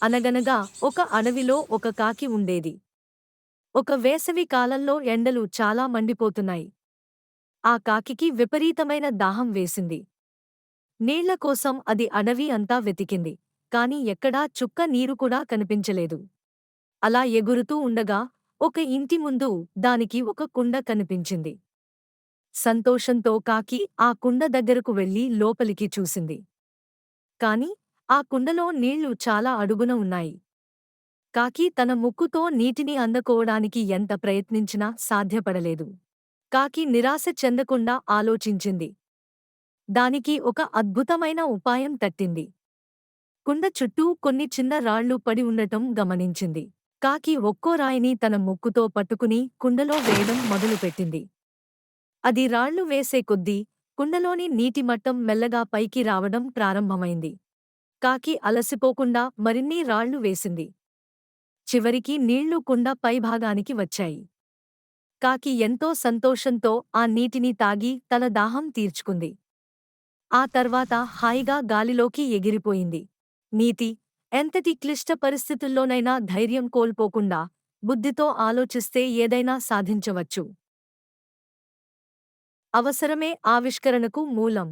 అనగనగా ఒక అడవిలో ఒక కాకి ఉండేది. ఒక వేసవి కాలంలో ఎండలు చాలా మండిపోతున్నాయి. ఆ కాకికి విపరీతమైన దాహం వేసింది. నీళ్ల కోసం అది అడవి అంతా వెతికింది. కాని ఎక్కడా చుక్క నీరు కూడా కనిపించలేదు. అలా ఎగురుతూ ఉండగా ఒక ఇంటి ముందు దానికి ఒక కుండ కనిపించింది. సంతోషంతో కాకి ఆ కుండ దగ్గరకు వెళ్లి లోపలికి చూసింది. కాని ఆ కుండలో నీళ్లు చాలా అడుగున ఉన్నాయి. కాకి తన ముక్కుతో నీటిని అందుకోవడానికి ఎంత ప్రయత్నించినా సాధ్యపడలేదు. కాకి నిరాశ చెందకుండా ఆలోచించింది. దానికి ఒక అద్భుతమైన ఉపాయం తట్టింది. కుండ చుట్టూ కొన్ని చిన్న రాళ్లు పడి ఉండటం గమనించింది. కాకి ఒక్కో రాయిని తన ముక్కుతో పట్టుకుని కుండలో వేయడం మొదలుపెట్టింది. అది రాళ్లు వేసే కొద్దీ కుండలోని నీటి మట్టం మెల్లగా పైకి రావడం ప్రారంభమైంది. కాకి అలసిపోకుండా మరిన్ని రాళ్లు వేసింది. చివరికి నీళ్లు కుండ పైభాగానికి వచ్చాయి. కాకి ఎంతో సంతోషంతో ఆ నీటిని తాగి తన దాహం తీర్చుకుంది. ఆ తర్వాత హాయిగా గాలిలోకి ఎగిరిపోయింది. నీతి: ఎంతటి క్లిష్ట పరిస్థితుల్లోనైనా ధైర్యం కోల్పోకుండా, బుద్ధితో ఆలోచిస్తే ఏదైనా సాధించవచ్చు. అవసరమే ఆవిష్కరణకు మూలం.